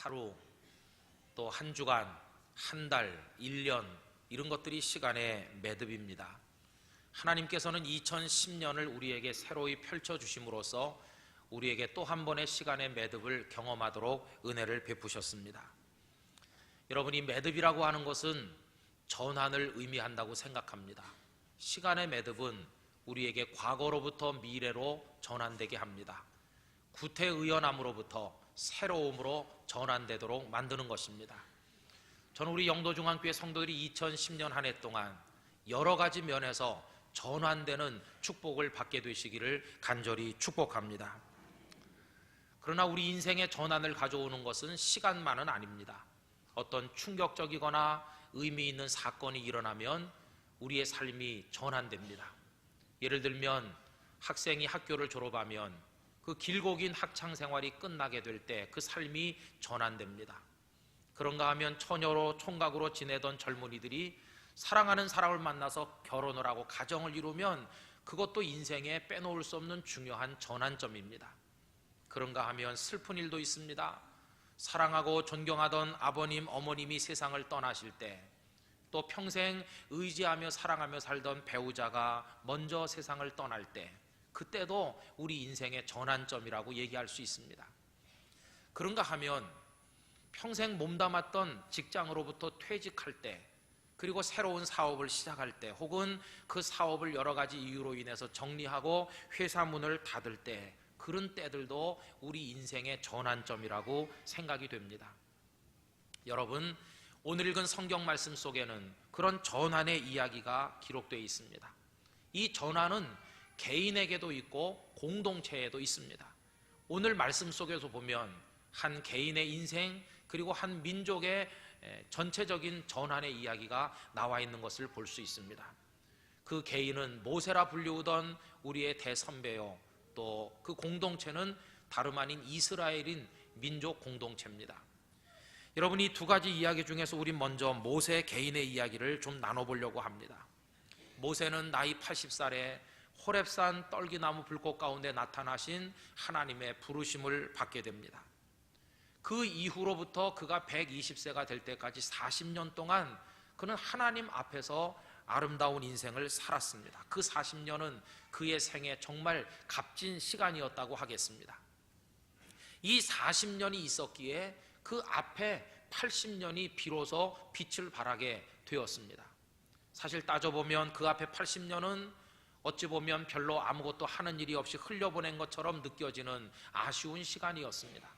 하루, 또 한 주간, 한 달, 1년 이런 것들이 시간의 매듭입니다. 하나님께서는 2010년을 우리에게 새로이 펼쳐주심으로써 우리에게 또 한 번의 시간의 매듭을 경험하도록 은혜를 베푸셨습니다. 여러분, 이 매듭이라고 하는 것은 전환을 의미한다고 생각합니다. 시간의 매듭은 우리에게 과거로부터 미래로 전환되게 합니다. 구태의연함으로부터 새로움으로 전환되도록 만드는 것입니다. 저는 우리 영도중앙교회 성도들이 2010년 한 해 동안 여러 가지 면에서 전환되는 축복을 받게 되시기를 간절히 축복합니다. 그러나 우리 인생의 전환을 가져오는 것은 시간만은 아닙니다. 어떤 충격적이거나 의미 있는 사건이 일어나면 우리의 삶이 전환됩니다. 예를 들면 학생이 학교를 졸업하면 그 길고 긴 학창 생활이 끝나게 될 때 그 삶이 전환됩니다. 그런가 하면 처녀로 총각으로 지내던 젊은이들이 사랑하는 사람을 만나서 결혼을 하고 가정을 이루면 그것도 인생에 빼놓을 수 없는 중요한 전환점입니다. 그런가 하면 슬픈 일도 있습니다. 사랑하고 존경하던 아버님, 어머님이 세상을 떠나실 때, 또 평생 의지하며 사랑하며 살던 배우자가 먼저 세상을 떠날 때, 그때도 우리 인생의 전환점이라고 얘기할 수 있습니다. 그런가 하면 평생 몸담았던 직장으로부터 퇴직할 때, 그리고 새로운 사업을 시작할 때, 혹은 그 사업을 여러 가지 이유로 인해서 정리하고 회사 문을 닫을 때, 그런 때들도 우리 인생의 전환점이라고 생각이 됩니다. 여러분, 오늘 읽은 성경 말씀 속에는 그런 전환의 이야기가 기록되어 있습니다. 이 전환은 개인에게도 있고 공동체에도 있습니다. 오늘 말씀 속에서 보면 한 개인의 인생, 그리고 한 민족의 전체적인 전환의 이야기가 나와 있는 것을 볼 수 있습니다. 그 개인은 모세라 불리우던 우리의 대선배요, 또 그 공동체는 다름 아닌 이스라엘인 민족 공동체입니다. 여러분, 이 두 가지 이야기 중에서 우리 먼저 모세 개인의 이야기를 좀 나눠보려고 합니다. 모세는 나이 80살에 호렙산 떨기나무 불꽃 가운데 나타나신 하나님의 부르심을 받게 됩니다. 그 이후로부터 그가 120세가 될 때까지 40년 동안 그는 하나님 앞에서 아름다운 인생을 살았습니다. 그 40년은 그의 생에 정말 값진 시간이었다고 하겠습니다. 이 40년이 있었기에 그 앞에 80년이 비로소 빛을 발하게 되었습니다. 사실 따져보면 그 앞에 80년은 어찌 보면 별로 아무것도 하는 일이 없이 흘려보낸 것처럼 느껴지는 아쉬운 시간이었습니다.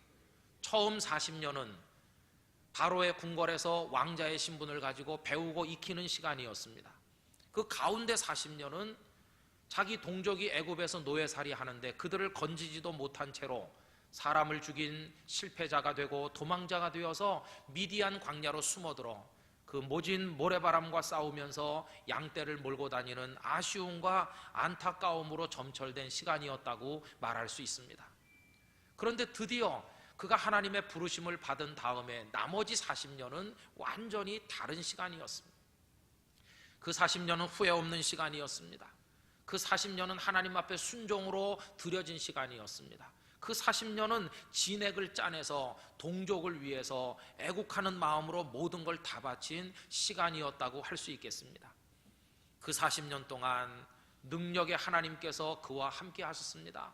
처음 40년은 바로의 궁궐에서 왕자의 신분을 가지고 배우고 익히는 시간이었습니다. 그 가운데 40년은 자기 동족이 애굽에서 노예살이 하는데 그들을 건지지도 못한 채로 사람을 죽인 실패자가 되고 도망자가 되어서 미디안 광야로 숨어들어 그 모진 모래바람과 싸우면서 양떼를 몰고 다니는 아쉬움과 안타까움으로 점철된 시간이었다고 말할 수 있습니다. 그런데 드디어 그가 하나님의 부르심을 받은 다음에 나머지 40년은 완전히 다른 시간이었습니다. 그 40년은 후회 없는 시간이었습니다. 그 40년은 하나님 앞에 순종으로 드려진 시간이었습니다. 그 40년은 진액을 짜내서 동족을 위해서 애국하는 마음으로 모든 걸 다 바친 시간이었다고 할 수 있겠습니다. 그 40년 동안 능력의 하나님께서 그와 함께 하셨습니다.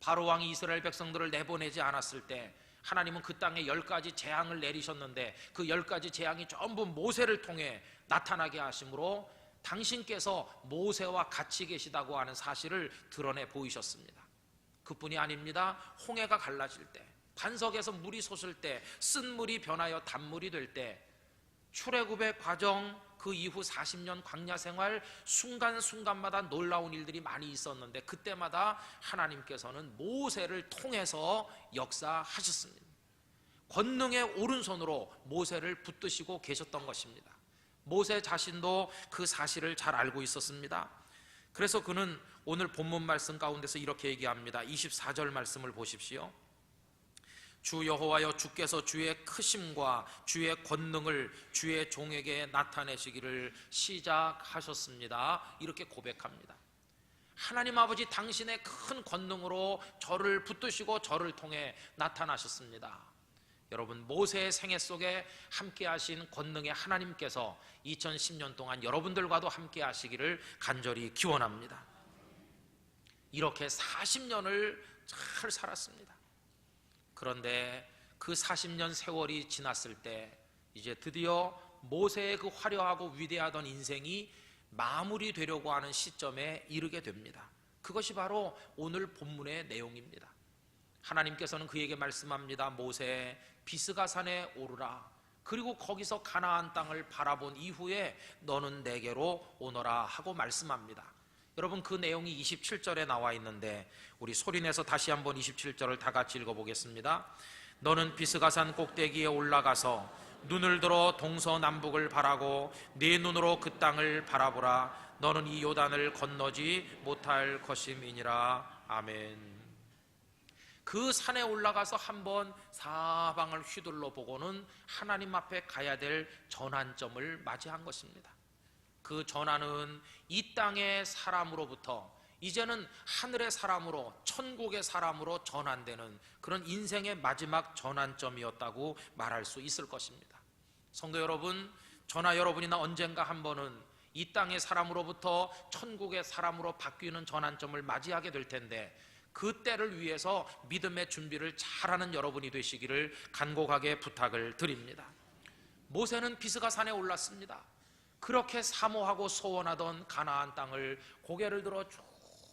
바로왕이 이스라엘 백성들을 내보내지 않았을 때 하나님은 그 땅에 10가지 재앙을 내리셨는데 그 10가지 재앙이 전부 모세를 통해 나타나게 하심으로 당신께서 모세와 같이 계시다고 하는 사실을 드러내 보이셨습니다. 그뿐이 아닙니다. 홍해가 갈라질 때, 반석에서 물이 솟을 때, 쓴 물이 변하여 단물이 될 때, 출애굽의 과정, 그 이후 40년 광야 생활 순간순간마다 놀라운 일들이 많이 있었는데 그때마다 하나님께서는 모세를 통해서 역사하셨습니다. 권능의 오른손으로 모세를 붙드시고 계셨던 것입니다. 모세 자신도 그 사실을 잘 알고 있었습니다. 그래서 그는 오늘 본문 말씀 가운데서 이렇게 얘기합니다. 24절 말씀을 보십시오. 주 여호와여, 주께서 주의 크심과 주의 권능을 주의 종에게 나타내시기를 시작하셨습니다. 이렇게 고백합니다. 하나님 아버지, 당신의 큰 권능으로 저를 붙드시고 저를 통해 나타나셨습니다. 여러분, 모세의 생애 속에 함께 하신 권능의 하나님께서 2010년 동안 여러분들과도 함께 하시기를 간절히 기원합니다. 이렇게 40년을 잘 살았습니다. 그런데 그 40년 세월이 지났을 때 이제 드디어 모세의 그 화려하고 위대하던 인생이 마무리되려고 하는 시점에 이르게 됩니다. 그것이 바로 오늘 본문의 내용입니다. 하나님께서는 그에게 말씀합니다. 모세, 비스가산에 오르라. 그리고 거기서 가나안 땅을 바라본 이후에 너는 내게로 오너라 하고 말씀합니다. 여러분, 그 내용이 27절에 나와 있는데 우리 소리내서 다시 한번 27절을 다 같이 읽어보겠습니다. 너는 비스가산 꼭대기에 올라가서 눈을 들어 동서남북을 바라고 네 눈으로 그 땅을 바라보라. 너는 이 요단을 건너지 못할 것임이니라. 아멘. 그 산에 올라가서 한번 사방을 휘둘러 보고는 하나님 앞에 가야 될 전환점을 맞이한 것입니다. 그 전환은 이 땅의 사람으로부터 이제는 하늘의 사람으로, 천국의 사람으로 전환되는 그런 인생의 마지막 전환점이었다고 말할 수 있을 것입니다. 성도 여러분, 저나 여러분이나 언젠가 한 번은 이 땅의 사람으로부터 천국의 사람으로 바뀌는 전환점을 맞이하게 될 텐데, 그 때를 위해서 믿음의 준비를 잘하는 여러분이 되시기를 간곡하게 부탁을 드립니다. 모세는 비스가산에 올랐습니다. 그렇게 사모하고 소원하던 가나안 땅을 고개를 들어 쭉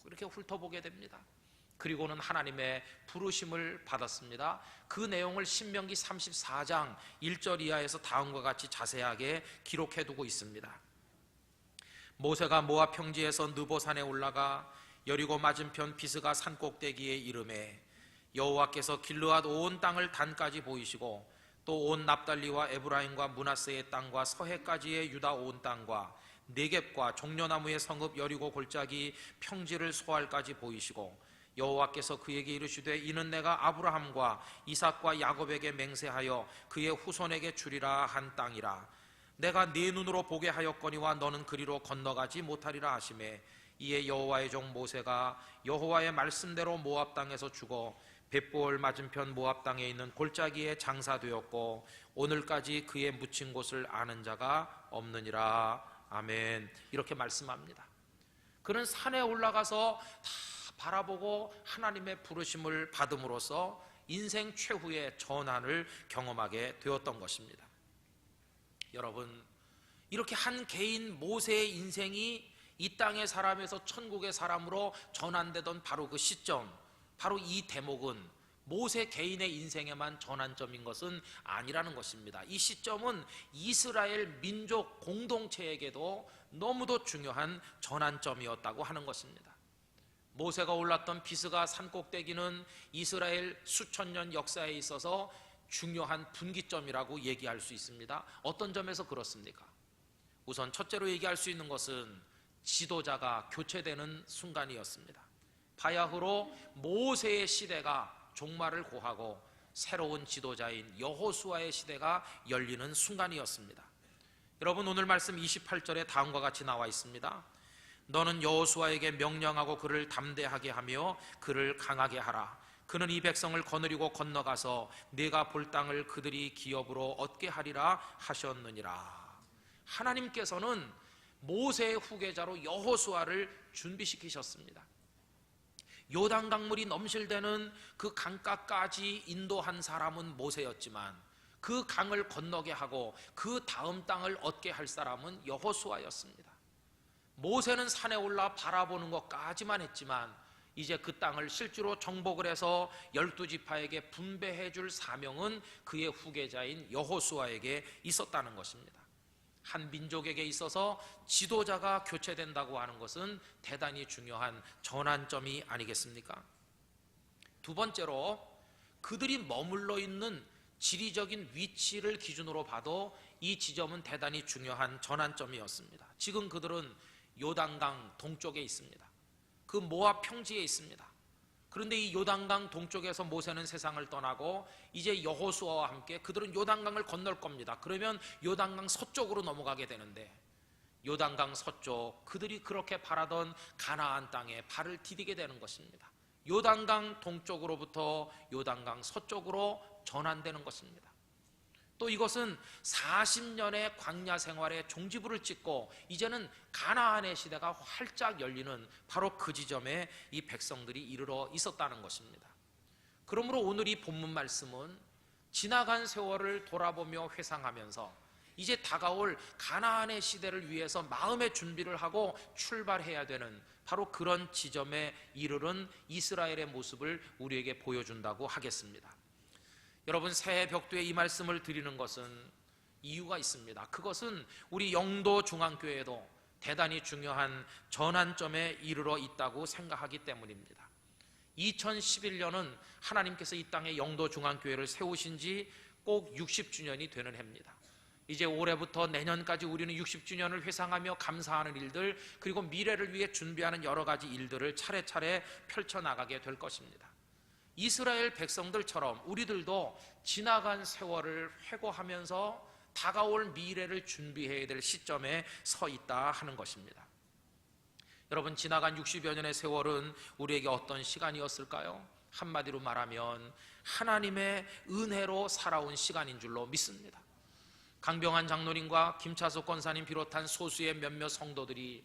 이렇게 훑어보게 됩니다. 그리고는 하나님의 부르심을 받았습니다. 그 내용을 신명기 34장 1절 이하에서 다음과 같이 자세하게 기록해두고 있습니다. 모세가 모압 평지에서 느보산에 올라가 여리고 맞은편 비스가 산 꼭대기에 이르매 여호와께서 길르앗 온 땅을 단까지 보이시고 또 온 납달리와 에브라임과 므낫세의 땅과 서해까지의 유다 온 땅과 네겝과 종려나무의 성읍 여리고 골짜기 평지를 소알까지 보이시고 여호와께서 그에게 이르시되 이는 내가 아브라함과 이삭과 야곱에게 맹세하여 그의 후손에게 주리라 한 땅이라. 내가 네 눈으로 보게 하였거니와 너는 그리로 건너가지 못하리라 하시매 이에 여호와의 종 모세가 여호와의 말씀대로 모압 땅에서 죽어 벳보을 맞은편 모압 땅에 있는 골짜기에 장사되었고 오늘까지 그의 묻힌 곳을 아는 자가 없느니라. 아멘. 이렇게 말씀합니다. 그는 산에 올라가서 다 바라보고 하나님의 부르심을 받음으로써 인생 최후의 전환을 경험하게 되었던 것입니다. 여러분, 이렇게 한 개인 모세의 인생이 이 땅의 사람에서 천국의 사람으로 전환되던 바로 그 시점, 바로 이 대목은 모세 개인의 인생에만 전환점인 것은 아니라는 것입니다. 이 시점은 이스라엘 민족 공동체에게도 너무도 중요한 전환점이었다고 하는 것입니다. 모세가 올랐던 비스가 산꼭대기는 이스라엘 수천 년 역사에 있어서 중요한 분기점이라고 얘기할 수 있습니다. 어떤 점에서 그렇습니까? 우선 첫째로 얘기할 수 있는 것은 지도자가 교체되는 순간이었습니다. 바야흐로 모세의 시대가 종말을 고하고 새로운 지도자인 여호수아의 시대가 열리는 순간이었습니다. 여러분, 오늘 말씀 28절에 다음과 같이 나와 있습니다. 너는 여호수아에게 명령하고 그를 담대하게 하며 그를 강하게 하라. 그는 이 백성을 거느리고 건너가서 네가 볼 땅을 그들이 기업으로 얻게 하리라 하셨느니라. 하나님께서는 모세의 후계자로 여호수아를 준비시키셨습니다. 요단 강물이 넘실대는 그 강가까지 인도한 사람은 모세였지만 그 강을 건너게 하고 그 다음 땅을 얻게 할 사람은 여호수아였습니다. 모세는 산에 올라 바라보는 것까지만 했지만 이제 그 땅을 실제로 정복을 해서 12지파에게 분배해 줄 사명은 그의 후계자인 여호수아에게 있었다는 것입니다. 한 민족에게 있어서 지도자가 교체된다고 하는 것은 대단히 중요한 전환점이 아니겠습니까? 두 번째로, 그들이 머물러 있는 지리적인 위치를 기준으로 봐도 이 지점은 대단히 중요한 전환점이었습니다. 지금 그들은 요단강 동쪽에 있습니다. 그 모압 평지에 있습니다. 그런데 이 요단강 동쪽에서 모세는 세상을 떠나고 이제 여호수아와 함께 그들은 요단강을 건널 겁니다. 그러면 요단강 서쪽으로 넘어가게 되는데 요단강 서쪽, 그들이 그렇게 바라던 가나안 땅에 발을 디디게 되는 것입니다. 요단강 동쪽으로부터 요단강 서쪽으로 전환되는 것입니다. 또 이것은 40년의 광야 생활의 종지부를 찍고 이제는 가나안의 시대가 활짝 열리는 바로 그 지점에 이 백성들이 이르러 있었다는 것입니다. 그러므로 오늘 이 본문 말씀은 지나간 세월을 돌아보며 회상하면서 이제 다가올 가나안의 시대를 위해서 마음의 준비를 하고 출발해야 되는 바로 그런 지점에 이르른 이스라엘의 모습을 우리에게 보여준다고 하겠습니다. 여러분, 새해 벽두에 이 말씀을 드리는 것은 이유가 있습니다. 그것은 우리 영도 중앙교회도 대단히 중요한 전환점에 이르러 있다고 생각하기 때문입니다. 2011년은 하나님께서 이 땅에 영도 중앙교회를 세우신 지 꼭 60주년이 되는 해입니다. 이제 올해부터 내년까지 우리는 60주년을 회상하며 감사하는 일들, 그리고 미래를 위해 준비하는 여러 가지 일들을 차례차례 펼쳐나가게 될 것입니다. 이스라엘 백성들처럼 우리들도 지나간 세월을 회고하면서 다가올 미래를 준비해야 될 시점에 서 있다 하는 것입니다. 여러분, 지나간 60여 년의 세월은 우리에게 어떤 시간이었을까요? 한마디로 말하면 하나님의 은혜로 살아온 시간인 줄로 믿습니다. 강병한 장로님과 김차석 권사님 비롯한 소수의 몇몇 성도들이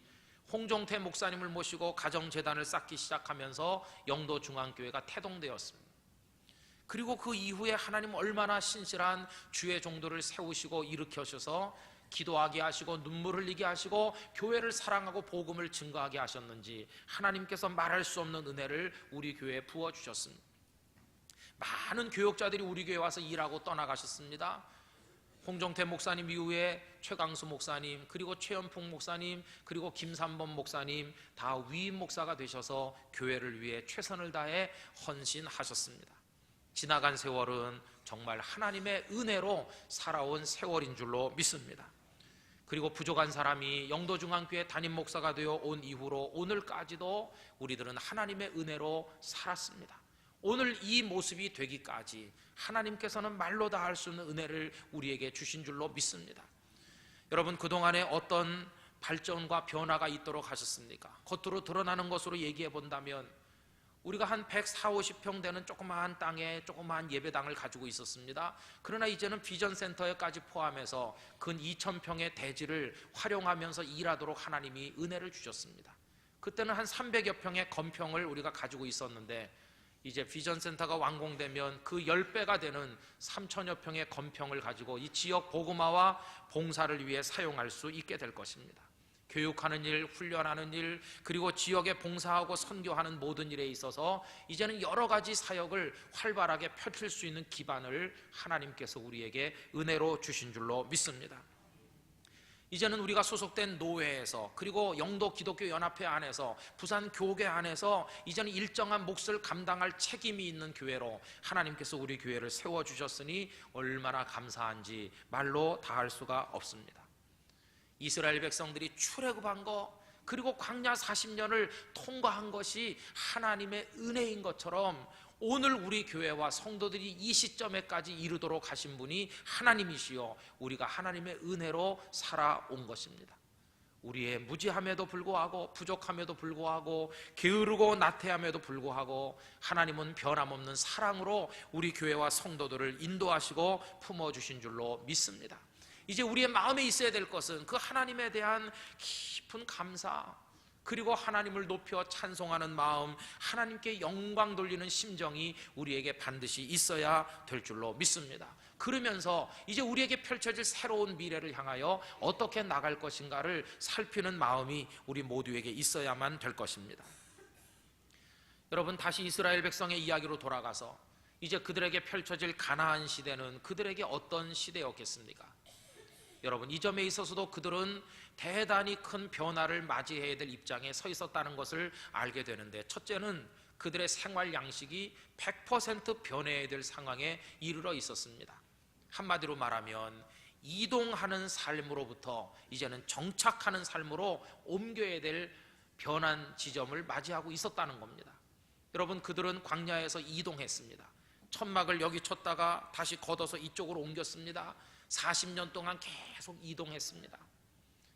홍종태 목사님을 모시고 가정재단을 쌓기 시작하면서 영도중앙교회가 태동되었습니다. 그리고 그 이후에 하나님 얼마나 신실한 주의 종도를 세우시고 일으켜셔서 기도하게 하시고 눈물 흘리게 하시고 교회를 사랑하고 복음을 증거하게 하셨는지 하나님께서 말할 수 없는 은혜를 우리 교회에 부어주셨습니다. 많은 교역자들이 우리 교회에 와서 일하고 떠나가셨습니다. 홍종태 목사님 이후에 최강수 목사님, 그리고 최연풍 목사님, 그리고 김삼범 목사님 다 위임 목사가 되셔서 교회를 위해 최선을 다해 헌신하셨습니다. 지나간 세월은 정말 하나님의 은혜로 살아온 세월인 줄로 믿습니다. 그리고 부족한 사람이 영도중앙교회 담임 목사가 되어 온 이후로 오늘까지도 우리들은 하나님의 은혜로 살았습니다. 오늘 이 모습이 되기까지 하나님께서는 말로 다 할 수 없는 은혜를 우리에게 주신 줄로 믿습니다. 여러분, 그동안에 어떤 발전과 변화가 있도록 하셨습니까? 겉으로 드러나는 것으로 얘기해 본다면 우리가 한 140, 50평 되는 조그마한 땅에 조그마한 예배당을 가지고 있었습니다. 그러나 이제는 비전센터에까지 포함해서 근 2000평의 대지를 활용하면서 일하도록 하나님이 은혜를 주셨습니다. 그때는 한 300여 평의 건평을 우리가 가지고 있었는데 이제 비전센터가 완공되면 그 10배가 되는 3000여 평의 건평을 가지고 이 지역 복음화와 봉사를 위해 사용할 수 있게 될 것입니다. 교육하는 일, 훈련하는 일, 그리고 지역에 봉사하고 선교하는 모든 일에 있어서 이제는 여러 가지 사역을 활발하게 펼칠 수 있는 기반을 하나님께서 우리에게 은혜로 주신 줄로 믿습니다. 이제는 우리가 소속된 노회에서, 그리고 영도 기독교 연합회 안에서, 부산 교계 안에서 이제는 일정한 몫을 감당할 책임이 있는 교회로 하나님께서 우리 교회를 세워주셨으니 얼마나 감사한지 말로 다할 수가 없습니다. 이스라엘 백성들이 출애굽한 거, 그리고 광야 40년을 통과한 것이 하나님의 은혜인 것처럼 오늘 우리 교회와 성도들이 이 시점에까지 이르도록 하신 분이 하나님이시요 우리가 하나님의 은혜로 살아온 것입니다. 우리의 무지함에도 불구하고, 부족함에도 불구하고, 게으르고 나태함에도 불구하고 하나님은 변함없는 사랑으로 우리 교회와 성도들을 인도하시고 품어주신 줄로 믿습니다. 이제 우리의 마음에 있어야 될 것은 그 하나님에 대한 깊은 감사, 그리고 하나님을 높여 찬송하는 마음, 하나님께 영광 돌리는 심정이 우리에게 반드시 있어야 될 줄로 믿습니다. 그러면서 이제 우리에게 펼쳐질 새로운 미래를 향하여 어떻게 나갈 것인가를 살피는 마음이 우리 모두에게 있어야만 될 것입니다. 여러분, 다시 이스라엘 백성의 이야기로 돌아가서 이제 그들에게 펼쳐질 가나안 시대는 그들에게 어떤 시대였겠습니까? 여러분, 이 점에 있어서도 그들은 대단히 큰 변화를 맞이해야 될 입장에 서 있었다는 것을 알게 되는데, 첫째는 그들의 생활 양식이 100% 변해야 될 상황에 이르러 있었습니다. 한마디로 말하면 이동하는 삶으로부터 이제는 정착하는 삶으로 옮겨야 될 변한 지점을 맞이하고 있었다는 겁니다. 여러분, 그들은 광야에서 이동했습니다. 천막을 여기 쳤다가 다시 걷어서 이쪽으로 옮겼습니다. 40년 동안 계속 이동했습니다.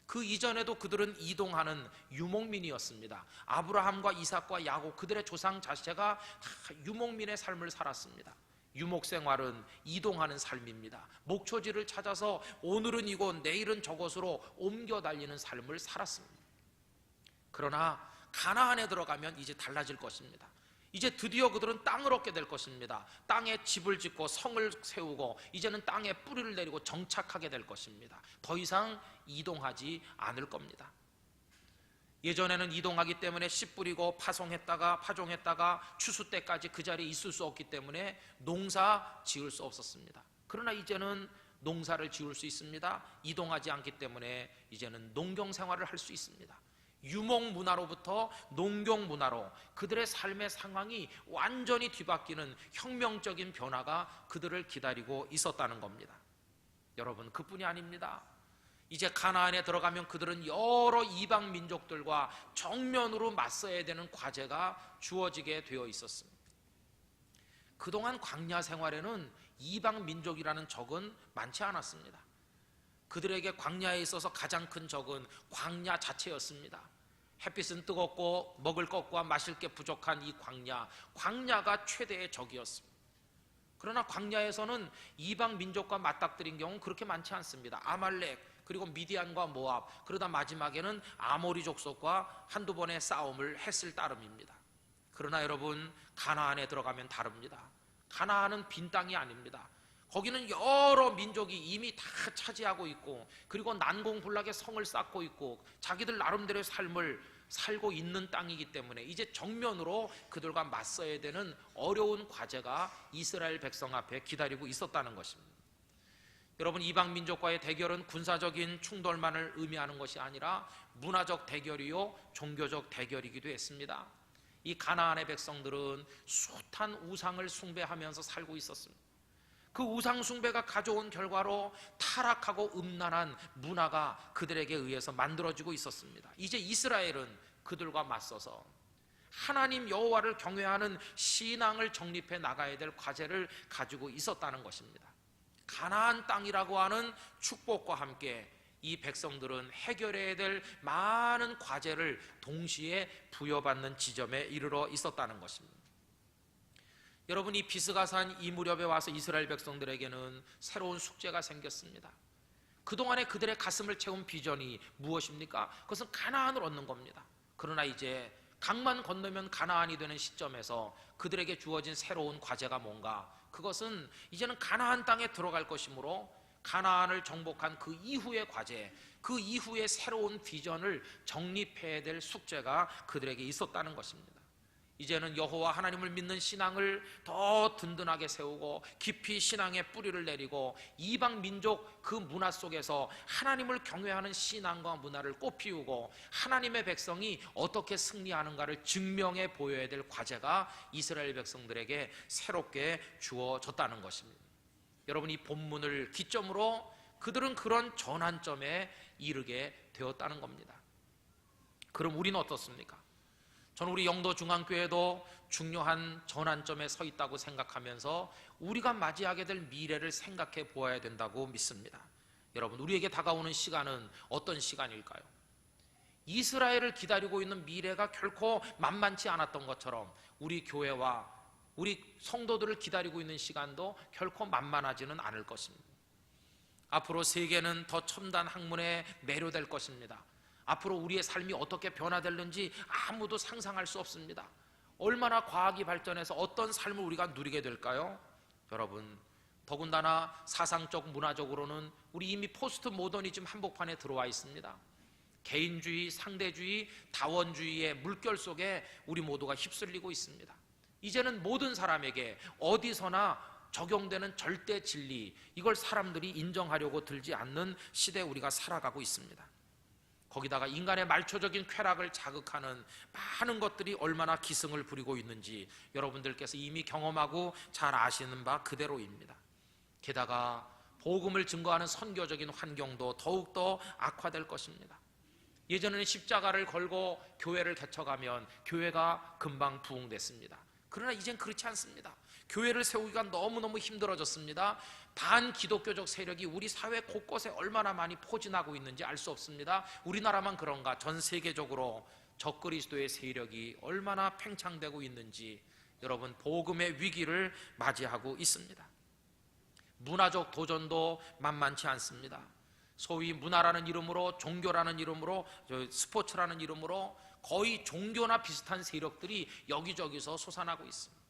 그 이전에도 그들은 이동하는 유목민이었습니다. 아브라함과 이삭과 야곱, 그들의 조상 자체가 다 유목민의 삶을 살았습니다. 유목 생활은 이동하는 삶입니다. 목초지를 찾아서 오늘은 이곳 내일은 저곳으로 옮겨 달리는 삶을 살았습니다. 그러나 가나안에 들어가면 이제 달라질 것입니다. 이제 드디어 그들은 땅을 얻게 될 것입니다. 땅에 집을 짓고 성을 세우고 이제는 땅에 뿌리를 내리고 정착하게 될 것입니다. 더 이상 이동하지 않을 겁니다. 예전에는 이동하기 때문에 씨 뿌리고 파종했다가 추수 때까지 그 자리에 있을 수 없기 때문에 농사 지을 수 없었습니다. 그러나 이제는 농사를 지을 수 있습니다. 이동하지 않기 때문에 이제는 농경 생활을 할 수 있습니다. 유목 문화로부터 농경 문화로 그들의 삶의 상황이 완전히 뒤바뀌는 혁명적인 변화가 그들을 기다리고 있었다는 겁니다. 여러분, 그뿐이 아닙니다. 이제 가나안에 들어가면 그들은 여러 이방 민족들과 정면으로 맞서야 되는 과제가 주어지게 되어 있었습니다. 그동안 광야 생활에는 이방 민족이라는 적은 많지 않았습니다. 그들에게 광야에 있어서 가장 큰 적은 광야 자체였습니다. 햇빛은 뜨겁고 먹을 것과 마실 게 부족한 이 광야가 최대의 적이었습니다. 그러나 광야에서는 이방 민족과 맞닥뜨린 경우는 그렇게 많지 않습니다. 아말렉, 그리고 미디안과 모압, 그러다 마지막에는 아모리 족속과 한두 번의 싸움을 했을 따름입니다. 그러나 여러분, 가나안에 들어가면 다릅니다. 가나안은 빈 땅이 아닙니다. 거기는 여러 민족이 이미 다 차지하고 있고, 그리고 난공불락의 성을 쌓고 있고 자기들 나름대로의 삶을 살고 있는 땅이기 때문에 이제 정면으로 그들과 맞서야 되는 어려운 과제가 이스라엘 백성 앞에 기다리고 있었다는 것입니다. 여러분, 이방 민족과의 대결은 군사적인 충돌만을 의미하는 것이 아니라 문화적 대결이요 종교적 대결이기도 했습니다. 이 가나안의 백성들은 숱한 우상을 숭배하면서 살고 있었습니다. 그 우상 숭배가 가져온 결과로 타락하고 음란한 문화가 그들에게 의해서 만들어지고 있었습니다. 이제 이스라엘은 그들과 맞서서 하나님 여호와를 경외하는 신앙을 정립해 나가야 될 과제를 가지고 있었다는 것입니다. 가나안 땅이라고 하는 축복과 함께 이 백성들은 해결해야 될 많은 과제를 동시에 부여받는 지점에 이르러 있었다는 것입니다. 여러분, 이 비스가산 이 무렵에 와서 이스라엘 백성들에게는 새로운 숙제가 생겼습니다. 그동안에 그들의 가슴을 채운 비전이 무엇입니까? 그것은 가나안을 얻는 겁니다. 그러나 이제 강만 건너면 가나안이 되는 시점에서 그들에게 주어진 새로운 과제가 뭔가? 그것은 이제는 가나안 땅에 들어갈 것이므로 가나안을 정복한 그 이후의 과제, 그 이후의 새로운 비전을 정립해야 될 숙제가 그들에게 있었다는 것입니다. 이제는 여호와 하나님을 믿는 신앙을 더 든든하게 세우고 깊이 신앙의 뿌리를 내리고 이방 민족 그 문화 속에서 하나님을 경외하는 신앙과 문화를 꽃피우고 하나님의 백성이 어떻게 승리하는가를 증명해 보여야 될 과제가 이스라엘 백성들에게 새롭게 주어졌다는 것입니다. 여러분, 이 본문을 기점으로 그들은 그런 전환점에 이르게 되었다는 겁니다. 그럼 우리는 어떻습니까? 저는 우리 영도 중앙교회도 중요한 전환점에 서 있다고 생각하면서 우리가 맞이하게 될 미래를 생각해 보아야 된다고 믿습니다. 여러분, 우리에게 다가오는 시간은 어떤 시간일까요? 이스라엘을 기다리고 있는 미래가 결코 만만치 않았던 것처럼 우리 교회와 우리 성도들을 기다리고 있는 시간도 결코 만만하지는 않을 것입니다. 앞으로 세계는 더 첨단 학문에 매료될 것입니다. 앞으로 우리의 삶이 어떻게 변화될는지 아무도 상상할 수 없습니다. 얼마나 과학이 발전해서 어떤 삶을 우리가 누리게 될까요? 여러분, 더군다나 사상적 문화적으로는 우리 이미 포스트 모더니즘 한복판에 들어와 있습니다. 개인주의, 상대주의, 다원주의의 물결 속에 우리 모두가 휩쓸리고 있습니다. 이제는 모든 사람에게 어디서나 적용되는 절대 진리, 이걸 사람들이 인정하려고 들지 않는 시대에 우리가 살아가고 있습니다. 거기다가 인간의 말초적인 쾌락을 자극하는 많은 것들이 얼마나 기승을 부리고 있는지 여러분들께서 이미 경험하고 잘 아시는 바 그대로입니다. 게다가 복음을 증거하는 선교적인 환경도 더욱더 악화될 것입니다. 예전에는 십자가를 걸고 교회를 개척하면 교회가 금방 부흥됐습니다. 그러나 이젠 그렇지 않습니다. 교회를 세우기가 너무너무 힘들어졌습니다. 반기독교적 세력이 우리 사회 곳곳에 얼마나 많이 포진하고 있는지 알 수 없습니다. 우리나라만 그런가? 전 세계적으로 적그리스도의 세력이 얼마나 팽창되고 있는지 여러분 복음의 위기를 맞이하고 있습니다. 문화적 도전도 만만치 않습니다. 소위 문화라는 이름으로, 종교라는 이름으로, 스포츠라는 이름으로 거의 종교나 비슷한 세력들이 여기저기서 솟아나고 있습니다.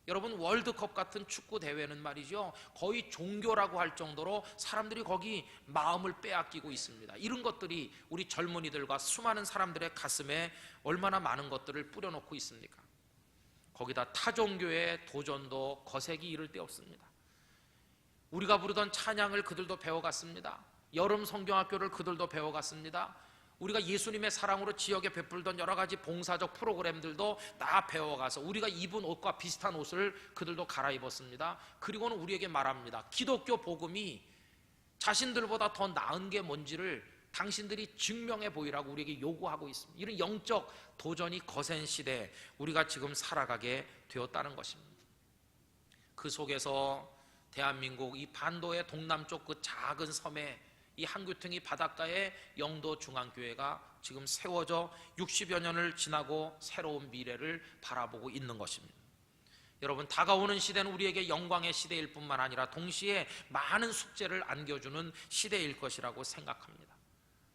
여러분 월드컵 같은 축구 대회는 말이죠, 거의 종교라고 할 정도로 사람들이 거기 마음을 빼앗기고 있습니다. 이런 것들이 우리 젊은이들과 수많은 사람들의 가슴에 얼마나 많은 것들을 뿌려놓고 있습니까? 거기다 타종교의 도전도 거색이 이를 데 없습니다. 우리가 부르던 찬양을 그들도 배워갔습니다. 여름 성경학교를 그들도 배워갔습니다. 우리가 예수님의 사랑으로 지역에 베풀던 여러 가지 봉사적 프로그램들도 다 배워가서 우리가 입은 옷과 비슷한 옷을 그들도 갈아입었습니다. 그리고는 우리에게 말합니다. 기독교 복음이 자신들보다 더 나은 게 뭔지를 당신들이 증명해 보이라고 우리에게 요구하고 있습니다. 이런 영적 도전이 거센 시대에 우리가 지금 살아가게 되었다는 것입니다. 그 속에서 대한민국 이 반도의 동남쪽 그 작은 섬에 이 한규퉁이 바닷가에 영도중앙교회가 지금 세워져 60여 년을 지나고 새로운 미래를 바라보고 있는 것입니다. 여러분 다가오는 시대는 우리에게 영광의 시대일 뿐만 아니라 동시에 많은 숙제를 안겨주는 시대일 것이라고 생각합니다.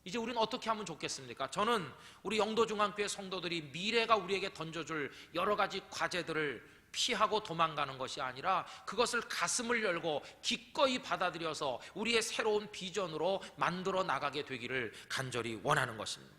이제 우리는 어떻게 하면 좋겠습니까? 저는 우리 영도중앙교회 성도들이 미래가 우리에게 던져줄 여러 가지 과제들을 피하고 도망가는 것이 아니라 그것을 가슴을 열고 기꺼이 받아들여서 우리의 새로운 비전으로 만들어 나가게 되기를 간절히 원하는 것입니다.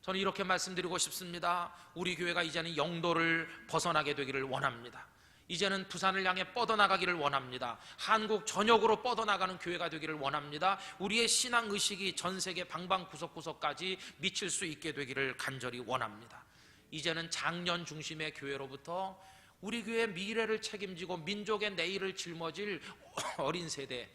저는 이렇게 말씀드리고 싶습니다. 우리 교회가 이제는 영도를 벗어나게 되기를 원합니다. 이제는 부산을 향해 뻗어나가기를 원합니다. 한국 전역으로 뻗어나가는 교회가 되기를 원합니다. 우리의 신앙의식이 전 세계 방방구석구석까지 미칠 수 있게 되기를 간절히 원합니다. 이제는 장년 중심의 교회로부터 우리 교회의 미래를 책임지고 민족의 내일을 짊어질 어린 세대,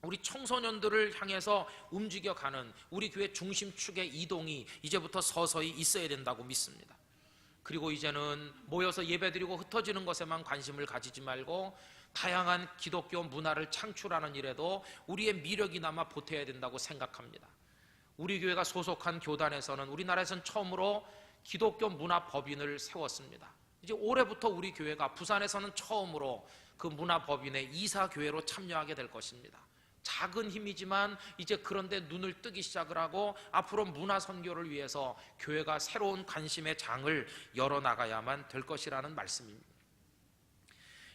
우리 청소년들을 향해서 움직여가는 우리 교회 중심축의 이동이 이제부터 서서히 있어야 된다고 믿습니다. 그리고 이제는 모여서 예배드리고 흩어지는 것에만 관심을 가지지 말고 다양한 기독교 문화를 창출하는 일에도 우리의 미력이나마 보태야 된다고 생각합니다. 우리 교회가 소속한 교단에서는 우리나라에서는 처음으로 기독교 문화법인을 세웠습니다. 이제 올해부터 우리 교회가 부산에서는 처음으로 그 문화법인의 이사교회로 참여하게 될 것입니다. 작은 힘이지만 이제 그런데 눈을 뜨기 시작을 하고 앞으로 문화선교를 위해서 교회가 새로운 관심의 장을 열어나가야만 될 것이라는 말씀입니다.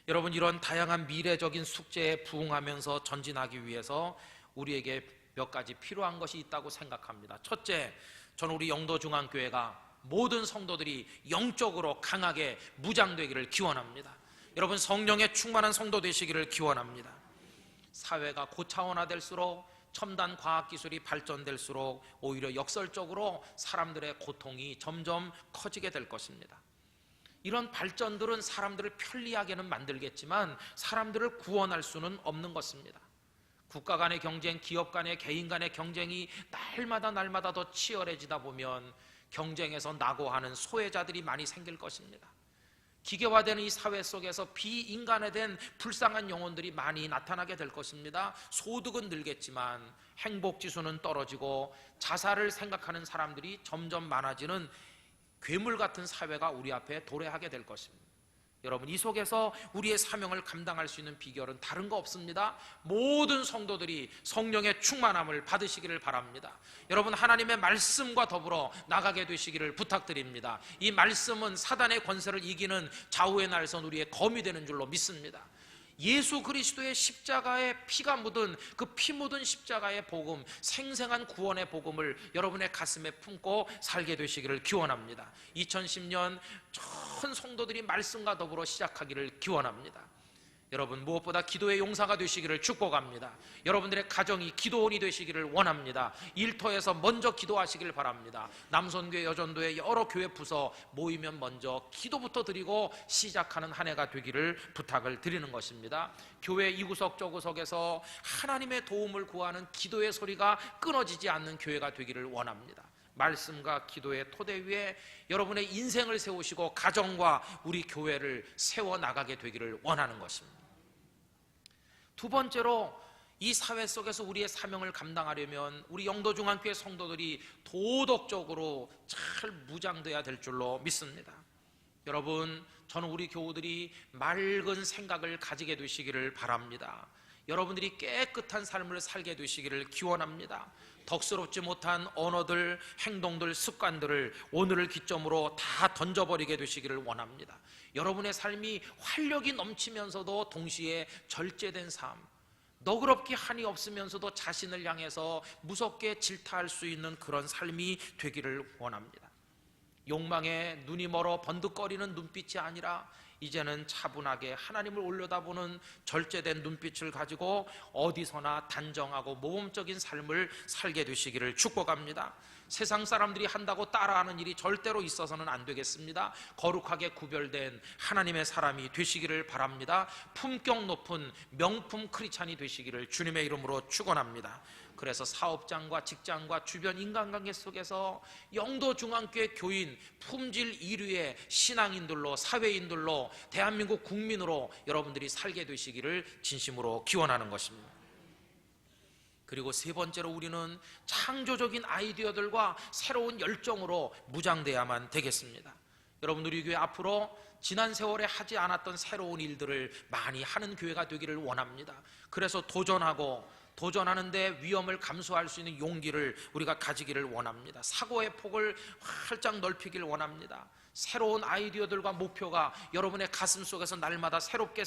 여러분 이런 다양한 미래적인 숙제에 부응하면서 전진하기 위해서 우리에게 몇 가지 필요한 것이 있다고 생각합니다. 첫째, 저는 우리 영도중앙교회가 모든 성도들이 영적으로 강하게 무장되기를 기원합니다. 여러분 성령의 충만한 성도 되시기를 기원합니다. 사회가 고차원화될수록 첨단 과학기술이 발전될수록 오히려 역설적으로 사람들의 고통이 점점 커지게 될 것입니다. 이런 발전들은 사람들을 편리하게는 만들겠지만 사람들을 구원할 수는 없는 것입니다. 국가 간의 경쟁, 기업 간의, 개인 간의 경쟁이 날마다 더 치열해지다 보면 경쟁에서 낙오하는 소외자들이 많이 생길 것입니다. 기계화되는 이 사회 속에서 비인간화된 불쌍한 영혼들이 많이 나타나게 될 것입니다. 소득은 늘겠지만 행복지수는 떨어지고 자살을 생각하는 사람들이 점점 많아지는 괴물 같은 사회가 우리 앞에 도래하게 될 것입니다. 여러분 이 속에서 우리의 사명을 감당할 수 있는 비결은 다른 거 없습니다. 모든 성도들이 성령의 충만함을 받으시기를 바랍니다. 여러분 하나님의 말씀과 더불어 나가게 되시기를 부탁드립니다. 이 말씀은 사단의 권세를 이기는 좌우의 날선 우리의 검이 되는 줄로 믿습니다. 예수 그리스도의 십자가에 피가 묻은 그 피 묻은 십자가의 복음, 생생한 구원의 복음을 여러분의 가슴에 품고 살게 되시기를 기원합니다. 2010년 전 성도들이 말씀과 더불어 시작하기를 기원합니다. 여러분 무엇보다 기도의 용사가 되시기를 축복합니다. 여러분들의 가정이 기도원이 되시기를 원합니다. 일터에서 먼저 기도하시길 바랍니다. 남선교회, 여전도회 여러 교회 부서 모이면 먼저 기도부터 드리고 시작하는 한 해가 되기를 부탁을 드리는 것입니다. 교회 이구석 저구석에서 하나님의 도움을 구하는 기도의 소리가 끊어지지 않는 교회가 되기를 원합니다. 말씀과 기도의 토대 위에 여러분의 인생을 세우시고 가정과 우리 교회를 세워나가게 되기를 원하는 것입니다. 두 번째로 이 사회 속에서 우리의 사명을 감당하려면 우리 영도중앙교회 성도들이 도덕적으로 잘 무장돼야 될 줄로 믿습니다. 여러분, 저는 우리 교우들이 맑은 생각을 가지게 되시기를 바랍니다. 여러분들이 깨끗한 삶을 살게 되시기를 기원합니다. 덕스럽지 못한 언어들, 행동들, 습관들을 오늘을 기점으로 다 던져버리게 되시기를 원합니다. 여러분의 삶이 활력이 넘치면서도 동시에 절제된 삶, 너그럽게 한이 없으면서도 자신을 향해서 무섭게 질타할 수 있는 그런 삶이 되기를 원합니다. 욕망에 눈이 멀어 번득거리는 눈빛이 아니라 이제는 차분하게 하나님을 올려다보는 절제된 눈빛을 가지고 어디서나 단정하고 모범적인 삶을 살게 되시기를 축복합니다. 세상 사람들이 한다고 따라하는 일이 절대로 있어서는 안 되겠습니다. 거룩하게 구별된 하나님의 사람이 되시기를 바랍니다. 품격 높은 명품 크리스찬이 되시기를 주님의 이름으로 축원합니다. 그래서 사업장과 직장과 주변 인간관계 속에서 영도중앙교회 교인 품질 1위의 신앙인들로, 사회인들로, 대한민국 국민으로 여러분들이 살게 되시기를 진심으로 기원하는 것입니다. 그리고 세 번째로 우리는 창조적인 아이디어들과 새로운 열정으로 무장돼야만 되겠습니다. 여러분, 우리 교회 앞으로 지난 세월에 하지 않았던 새로운 일들을 많이 하는 교회가 되기를 원합니다. 그래서 도전하는데 위험을 감수할 수 있는 용기를 우리가 가지기를 원합니다. 사고의 폭을 활짝 넓히기를 원합니다. 새로운 아이디어들과 목표가 여러분의 가슴 속에서 날마다 새롭게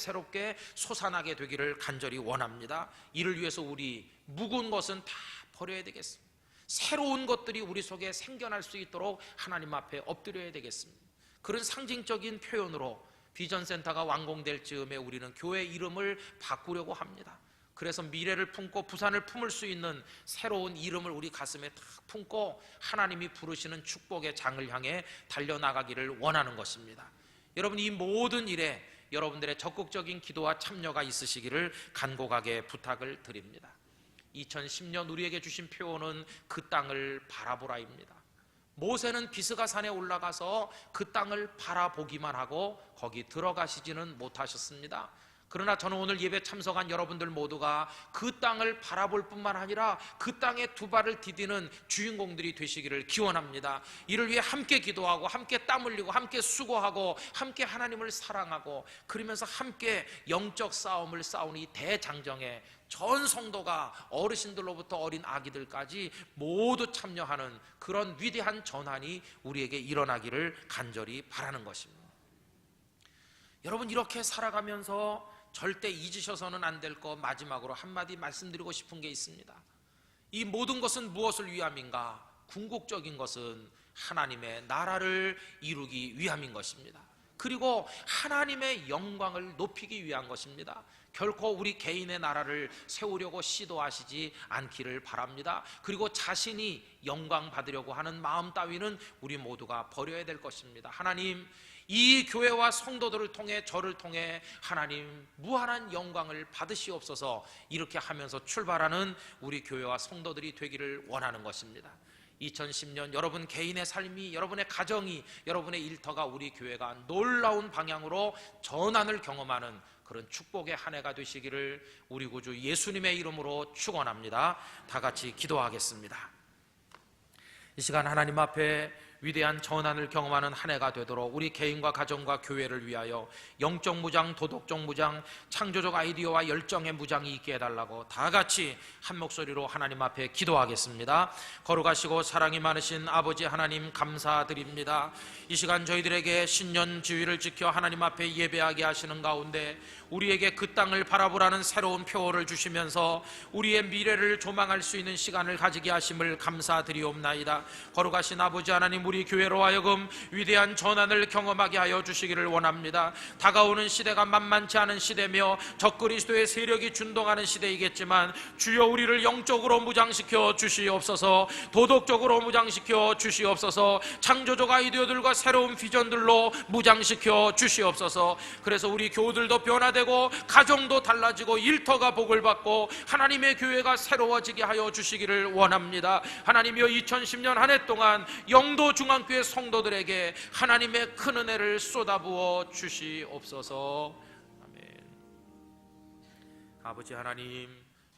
솟아나게 되기를 간절히 원합니다. 이를 위해서 우리 묵은 것은 다 버려야 되겠습니다. 새로운 것들이 우리 속에 생겨날 수 있도록 하나님 앞에 엎드려야 되겠습니다. 그런 상징적인 표현으로 비전센터가 완공될 즈음에 우리는 교회 이름을 바꾸려고 합니다. 그래서 미래를 품고 부산을 품을 수 있는 새로운 이름을 우리 가슴에 탁 품고 하나님이 부르시는 축복의 장을 향해 달려나가기를 원하는 것입니다. 여러분, 이 모든 일에 여러분들의 적극적인 기도와 참여가 있으시기를 간곡하게 부탁을 드립니다. 2010년 우리에게 주신 표현은 그 땅을 바라보라입니다. 모세는 비스가산에 올라가서 그 땅을 바라보기만 하고 거기 들어가시지는 못하셨습니다. 그러나 저는 오늘 예배 참석한 여러분들 모두가 그 땅을 바라볼 뿐만 아니라 그 땅에 두 발을 디디는 주인공들이 되시기를 기원합니다. 이를 위해 함께 기도하고 함께 땀 흘리고 함께 수고하고 함께 하나님을 사랑하고 그러면서 함께 영적 싸움을 싸우는 이 대장정에 전 성도가 어르신들로부터 어린 아기들까지 모두 참여하는 그런 위대한 전환이 우리에게 일어나기를 간절히 바라는 것입니다. 여러분, 이렇게 살아가면서 절대 잊으셔서는 안 될 것 마지막으로 한마디 말씀드리고 싶은 게 있습니다. 이 모든 것은 무엇을 위함인가? 궁극적인 것은 하나님의 나라를 이루기 위함인 것입니다. 그리고 하나님의 영광을 높이기 위한 것입니다. 결코 우리 개인의 나라를 세우려고 시도하시지 않기를 바랍니다. 그리고 자신이 영광 받으려고 하는 마음 따위는 우리 모두가 버려야 될 것입니다. 하나님, 이 교회와 성도들을 통해 저를 통해 하나님 무한한 영광을 받으시옵소서. 이렇게 하면서 출발하는 우리 교회와 성도들이 되기를 원하는 것입니다. 2010년 여러분 개인의 삶이, 여러분의 가정이, 여러분의 일터가 우리 교회가 놀라운 방향으로 전환을 경험하는 그런 축복의 한 해가 되시기를 우리 구주 예수님의 이름으로 축원합니다. 다 같이 기도하겠습니다. 이 시간 하나님 앞에 위대한 전환을 경험하는 한 해가 되도록 우리 개인과 가정과 교회를 위하여 영적 무장, 도덕적 무장, 창조적 아이디어와 열정의 무장이 있게 해달라고 다 같이 한 목소리로 하나님 앞에 기도하겠습니다. 거룩하시고 사랑이 많으신 아버지 하나님, 감사드립니다. 이 시간 저희들에게 신년 지휘를 지켜 하나님 앞에 예배하게 하시는 가운데 우리에게 그 땅을 바라보라는 새로운 표어를 주시면서 우리의 미래를 조망할 수 있는 시간을 가지게 하심을 감사드리옵나이다. 거룩하신 아버지 하나님, 우리 교회로 하여금 위대한 전환을 경험하게 하여 주시기를 원합니다. 다가오는 시대가 만만치 않은 시대며 적그리스도의 세력이 준동하는 시대이겠지만 주여 우리를 영적으로 무장시켜 주시옵소서. 도덕적으로 무장시켜 주시옵소서. 창조적 아이디어들과 새로운 비전들로 무장시켜 주시옵소서. 그래서 우리 교우들도 변화되고 가정도 달라지고 일터가 복을 받고 하나님의 교회가 새로워지게 하여 주시기를 원합니다. 하나님이여, 2010년 한 해 동안 영도 중앙교회 성도들에게 하나님의 큰 은혜를 쏟아부어 주시옵소서. 아멘. 아버지 하나님,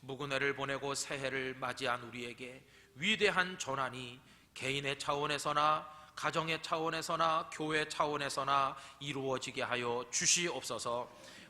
묵은 해를 보내고 새해를 맞이한 우리에게 위대한 전환이 개인의 차원에서나 가정의 차원에서나 교회 차원에서나 이루어지게 하여 주시옵소서.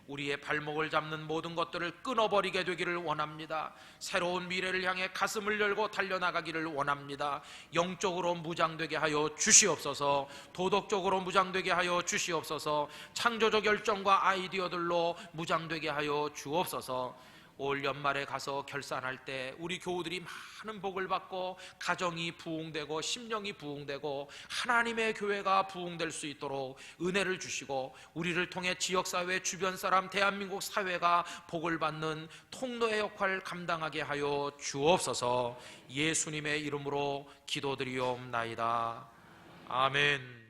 우리의 발목을 잡는 모든 것들을 끊어버리게 되기를 원합니다. 새로운 미래를 향해 가슴을 열고 달려나가기를 원합니다. 영적으로 무장되게 하여 주시옵소서. 도덕적으로 무장되게 하여 주시옵소서. 창조적 열정과 아이디어들로 무장되게 하여 주옵소서. 올 연말에 가서 결산할 때 우리 교우들이 많은 복을 받고 가정이 부흥되고 심령이 부흥되고 하나님의 교회가 부흥될 수 있도록 은혜를 주시고, 우리를 통해 지역사회, 주변 사람, 대한민국 사회가 복을 받는 통로의 역할을 감당하게 하여 주옵소서. 예수님의 이름으로 기도드리옵나이다. 아멘.